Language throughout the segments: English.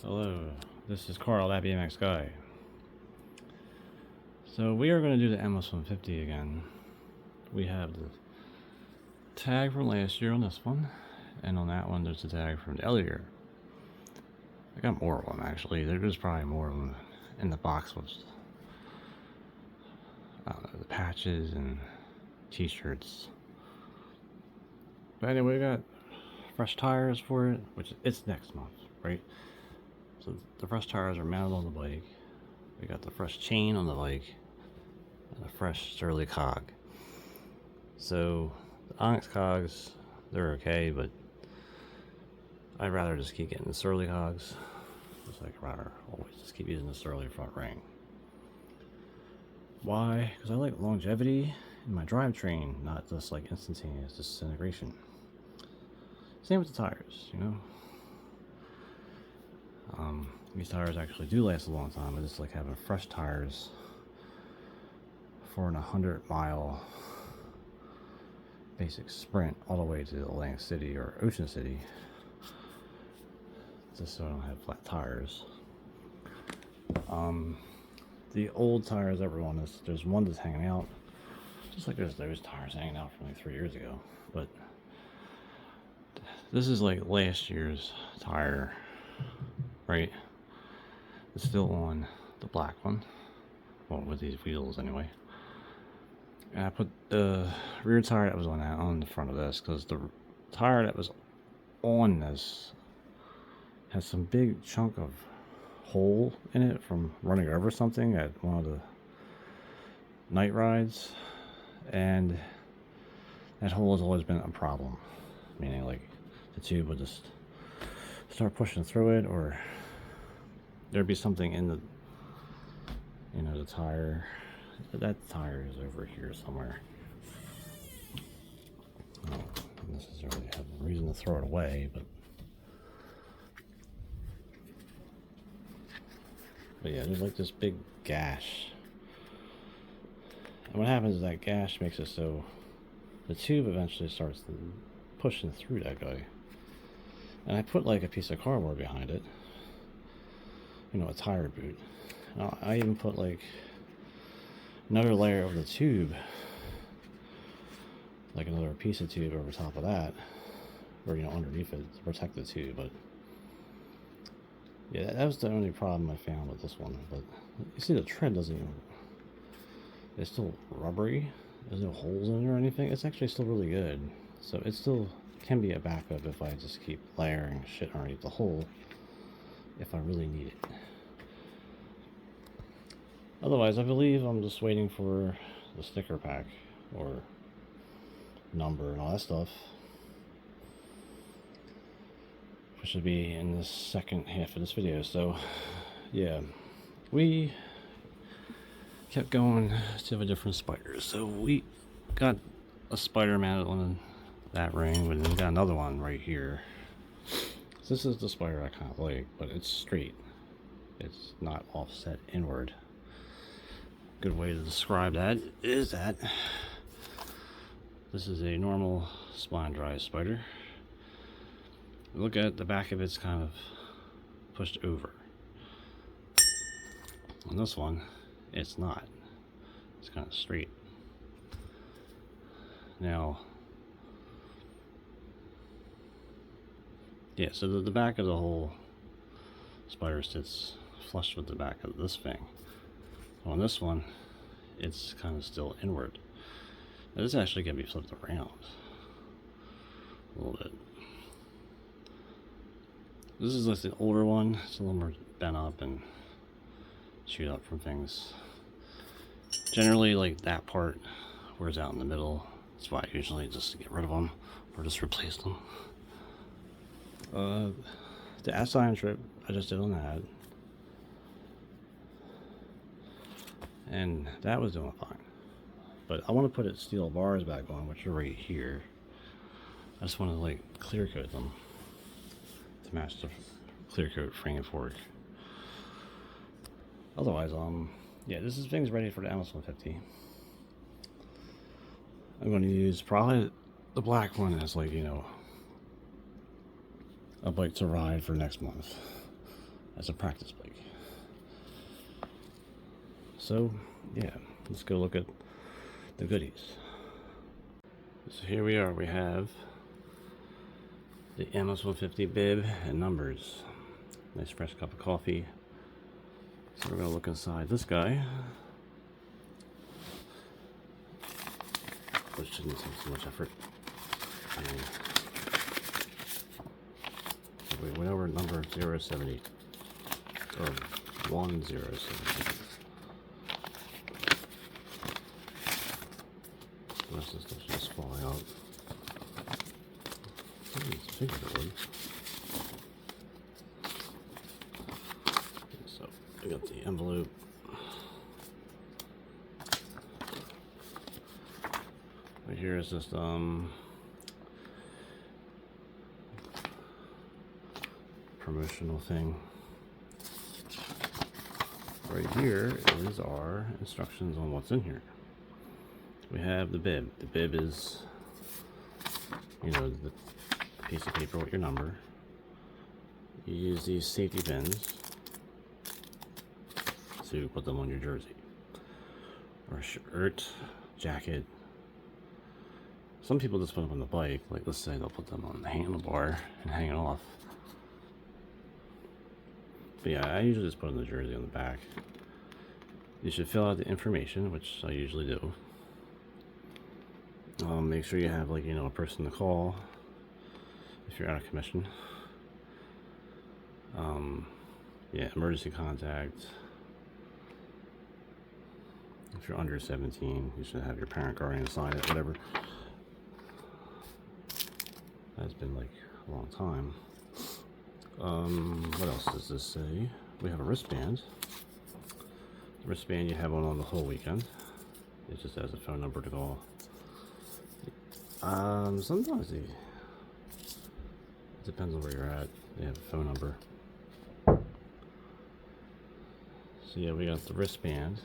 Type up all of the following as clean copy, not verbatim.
Hello, this is Carl, that BMX guy. So we are going to do the MS150 again. We have the tag from last year on this one, and on that one there's the tag from the other year. I got more of them actually. There's probably more of them in the box with the patches and t-shirts. But anyway, we got fresh tires for it, which it's next month, right? So the fresh tires are mounted on the bike. We got the fresh chain on the bike and a fresh Surly cog. So the Onyx cogs, they're okay, but I'd rather just keep getting the Surly cogs. Just like rather always just keep using the Surly front ring. Why? Because I like longevity in my drivetrain, not just like instantaneous disintegration. Same with the tires, you know. These tires actually do last a long time. I just like having fresh tires for an 100-mile basic sprint all the way to Atlantic City or Ocean City, just so I don't have flat tires. The old tires, everyone, there's one that's hanging out, just like there's those tires hanging out from like 3 years ago. But this is like last year's tire, right? It's still on the black one, well, with these wheels anyway. And I put the rear tire that was on that on the front of this, because the tire that was on this has some big chunk of hole in it from running over something at one of the night rides, and that hole has always been a problem, meaning like the tube would just start pushing through it, or there'd be something in the, you know, the tire. That tire is over here somewhere. I don't necessarily have a reason to throw it away, but yeah, there's like this big gash. And what happens is that gash makes it so the tube eventually starts pushing through that guy. And I put like a piece of cardboard behind it, you know, a tire boot. I even put like another layer of the tube, like another piece of tube over top of that, or, you know, underneath it to protect the tube. But yeah, that was the only problem I found with this one. But you see, the tread doesn't even, it's still rubbery. There's no holes in it or anything. It's actually still really good. So it still can be a backup if I just keep layering shit underneath the hole if I really need it. Otherwise, I believe I'm just waiting for the sticker pack or number and all that stuff, which should be in the second half of this video. So yeah, we kept going to the different spiders. So we got a spider mounted on that ring, and then we got another one right here. So this is the spider I kind of like, but it's straight. It's not offset inward. Good way to describe that is that this is a normal spline drive spider. Look at the back of it's kind of pushed over. On this one, it's not. It's kind of straight. Now, yeah, so the back of the whole spider sits flush with the back of this thing. On this one, it's kind of still inward. Now, this actually can be flipped around a little bit. This is like the older one. It's a little more bent up and chewed up from things. Generally, like that part wears out in the middle. That's why I usually just get rid of them or just replace them. The Assign trip I just did on that, and that was doing fine. But I want to put its steel bars back on, which are right here. I just want to like clear coat them to match the clear coat frame and fork. Otherwise, yeah, this thing's ready for the MS150. I'm going to use probably the black one as, like, you know, a bike to ride for next month. as a practice bike. So yeah, let's go look at the goodies. So here we are. We have the MS150 bib and numbers. Nice fresh cup of coffee. So we're gonna look inside this guy, which shouldn't take so much effort. And we went over number 070 or 1070. The rest of the stuff's just falling out. So I got the envelope. Right here is just promotional thing. Right here is our instructions on what's in here. We have the bib. The bib is, you know, the piece of paper with your number. You use these safety pins to put them on your jersey or shirt, jacket. Some people just put them on the bike, like let's say they'll put them on the handlebar and hang it off. But yeah, I usually just put on the jersey on the back. You should fill out the information, which I usually do. Make sure you have, like, you know, a person to call if you're out of commission. Yeah, emergency contact. If you're under 17, you should have your parent, guardian sign it, whatever. That's been like a long time. What else does this say? We have a wristband. The wristband, you have one on the whole weekend. It just has a phone number to call. Sometimes it depends on where you're at. They have a phone number. So yeah, we got the wristband.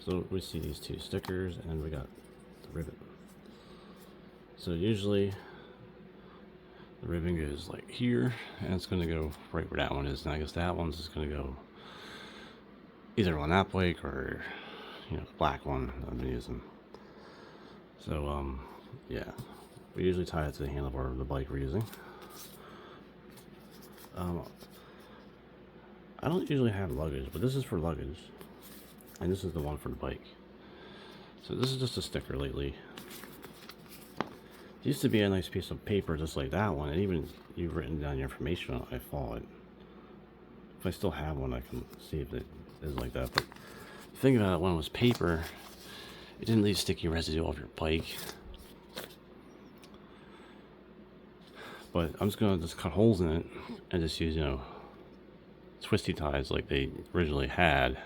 So we see these two stickers, and then we got the ribbon. So usually the ribbon goes like here, and it's going to go right where that one is. And I guess that one's just going to go either on that bike or, you know, the black one that I've been using. So yeah, we usually tie it to the handlebar of the bike we're using. I don't usually have luggage, but this is for luggage, and this is the one for the bike. So this is just a sticker lately. It used to be a nice piece of paper just like that one, and even you've written down your information on it. I thought, if I still have one, I can see if it is like that. But the thing about it, when it was paper, it didn't leave sticky residue off your bike. But I'm just gonna cut holes in it and just use, you know, twisty ties like they originally had,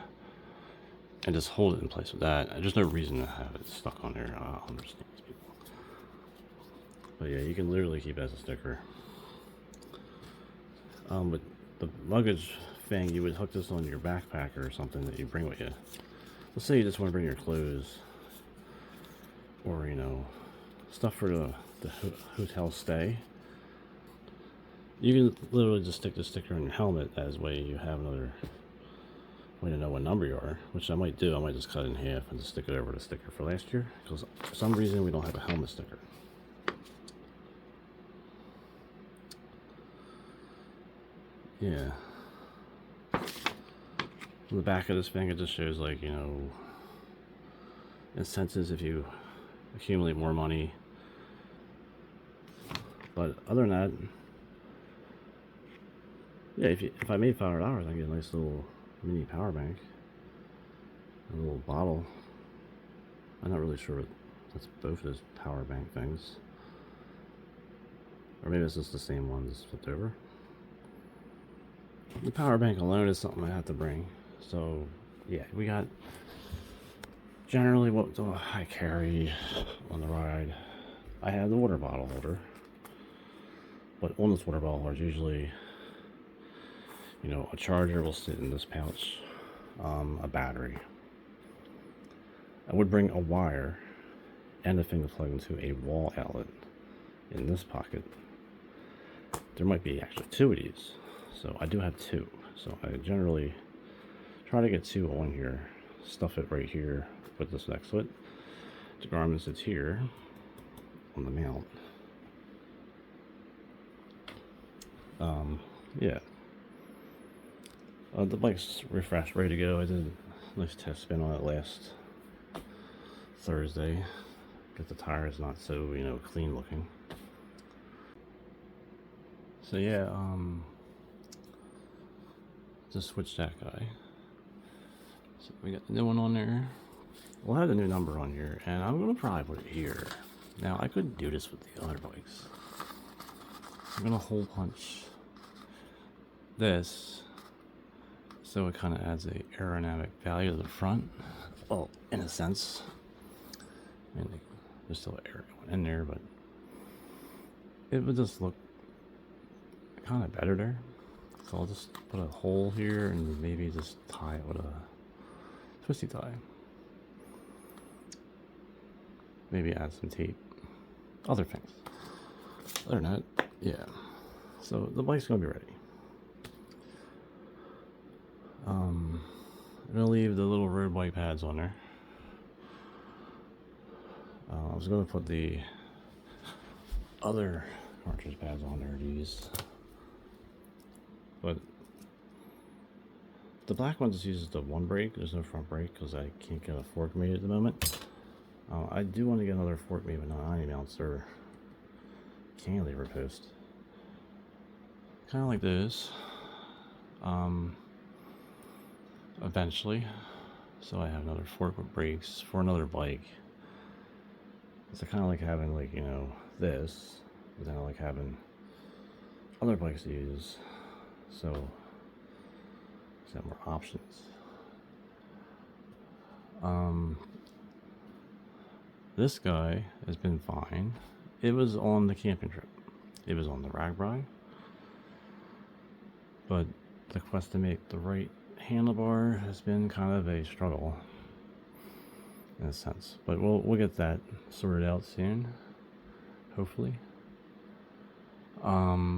and just hold it in place with that. There's no reason to have it stuck on there. I don't understand these people. But yeah, you can literally keep it as a sticker. But the luggage thing, you would hook this on your backpack or something that you bring with you. Let's say you just want to bring your clothes, or, you know, stuff for the hotel stay. You can literally just stick the sticker on your helmet. That way you have another way to know what number you are, which I might do. I might just cut it in half and just stick it over the sticker for last year, because for some reason we don't have a helmet sticker. Yeah. On the back of this thing, it just shows, like, you know, incentives if you accumulate more money. But other than that, yeah, if I made $500, I get a nice little mini power bank, a little bottle. I'm not really sure that's both those power bank things, or maybe it's just the same one that's flipped over. The power bank alone is something I have to bring. So yeah, we got generally what I carry on the ride. I have the water bottle holder, but on this water bottle holder is usually, you know, a charger will sit in this pouch, a battery. I would bring a wire and a thing to plug into a wall outlet in this pocket. There might be actually two of these. So I do have two. So I generally try to get two on here, stuff it right here, put this next to it. The Garmin sits here on the mount. Yeah. The bike's refreshed, ready to go. I did a nice test spin on it last Thursday. Get the tires not so, you know, clean looking. So yeah, just switch that guy. So we got the new one on there. We'll have the new number on here, and I'm gonna probably put it here. Now I couldn't do this with the other bikes. I'm gonna hole punch this so it kind of adds a aerodynamic value to the front. Well, in a sense. I mean, there's still air going in there, but it would just look kind of better there. So I'll just put a hole here and maybe just tie it with a twisty tie. Maybe add some tape. Other things. Other than that, yeah. So the bike's gonna be ready. I'm gonna leave the little road bike pads on there. I was gonna put the other cartridge pads on there, these, but the black one just uses the one brake. There's no front brake because I can't get a fork made at the moment. I do want to get another fork made, but not 90 mounts or cantilever post, kind of like this. Eventually, so I have another fork with brakes for another bike. It's kind of like having, like, you know, this, but then I like having other bikes to use, so there's got more options. This guy has been fine. It was on the camping trip. It was on the RAGBRAI, but the quest to make the right handlebar has been kind of a struggle in a sense, but we'll get that sorted out soon, hopefully. I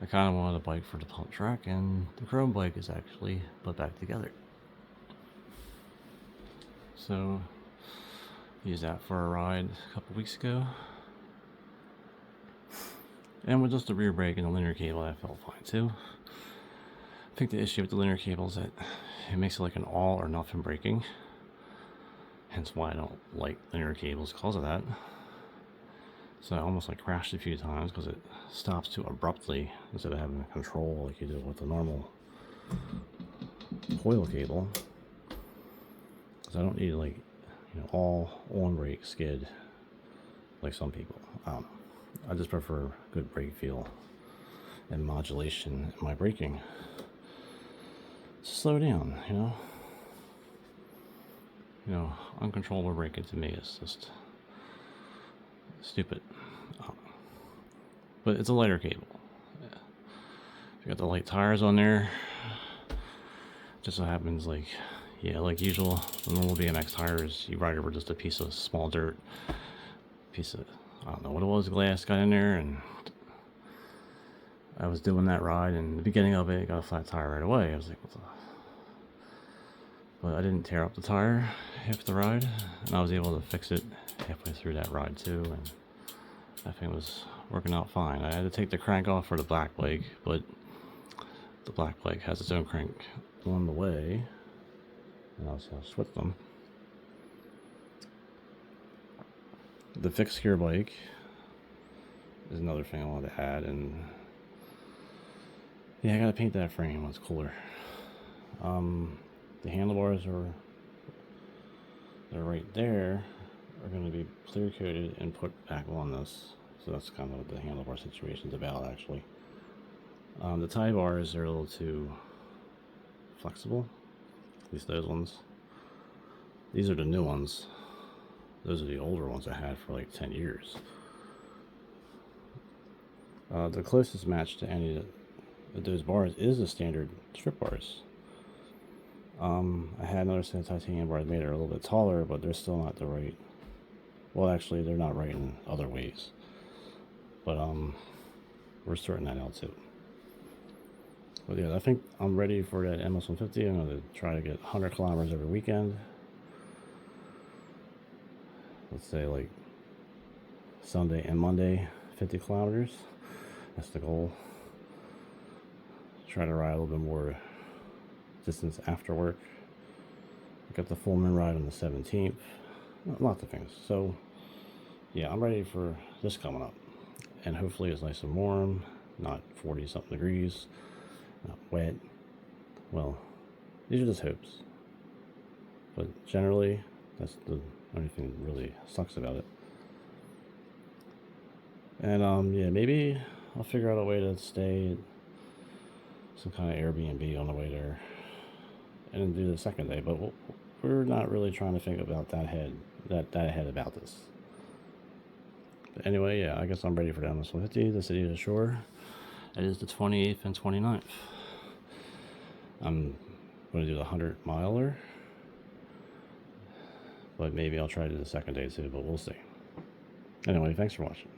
kind of wanted a bike for the pump track, and the Chrome bike is actually put back together. So used that for a ride a couple weeks ago, and with just the rear brake and the linear cable, that felt fine too. I think the issue with the linear cable is that it makes it like an all or nothing braking. Hence why I don't like linear cables, because of that. So I almost like crashed a few times because it stops too abruptly instead of having control like you do with the normal coil cable. Because I don't need, like, you know, all on brake skid like some people. I just prefer good brake feel and modulation in my braking. Slow down, you know. You know, uncontrollable braking to me is just stupid. But it's a lighter cable. Yeah. You got the light tires on there. Just so happens, like, yeah, like usual, the normal BMX tires, you ride over just a piece of small dirt, piece of, I don't know what it was, glass got in there, and I was doing that ride, and the beginning of it got a flat tire right away. I was like, what the? But I didn't tear up the tire half the ride, and I was able to fix it halfway through that ride too, and that thing was working out fine. I had to take the crank off for the black bike, but the black bike has its own crank on the way, and I'll switch them. The fixed gear bike is another thing I wanted to add, and yeah, I gotta paint that frame. It's cooler. The handlebars they're right there, are going to be clear coated and put back on this. So that's kind of what the handlebar situation's about, actually. The tie bars are a little too flexible, at least those ones. These are the new ones. Those are the older ones I had for like 10 years. The closest match to any of those bars is the standard strip bars. I had another set of titanium bars made are a little bit taller, but they're still not the right. Well, actually, they're not right in other ways. But we're sorting that out too. But yeah, I think I'm ready for that MS-150. I'm going to try to get 100 kilometers every weekend. Let's say like Sunday and Monday, 50 kilometers. That's the goal. Try to ride a little bit more distance after work. I got the full moon ride on the 17th. Lots of things. So yeah, I'm ready for this coming up. And hopefully it's nice and warm, not 40 something degrees, not wet. Well, these are just hopes. But generally, that's the only thing that really sucks about it. And yeah, maybe I'll figure out a way to stay at some kind of Airbnb on the way there and then do the second day. But we're not really trying to think about that ahead about this. But anyway, yeah, I guess I'm ready for the MS-150, the City of the Shore. It is the 28th and 29th. I'm going to do the 100-miler, but maybe I'll try to do the second day too, but we'll see. Anyway, thanks for watching.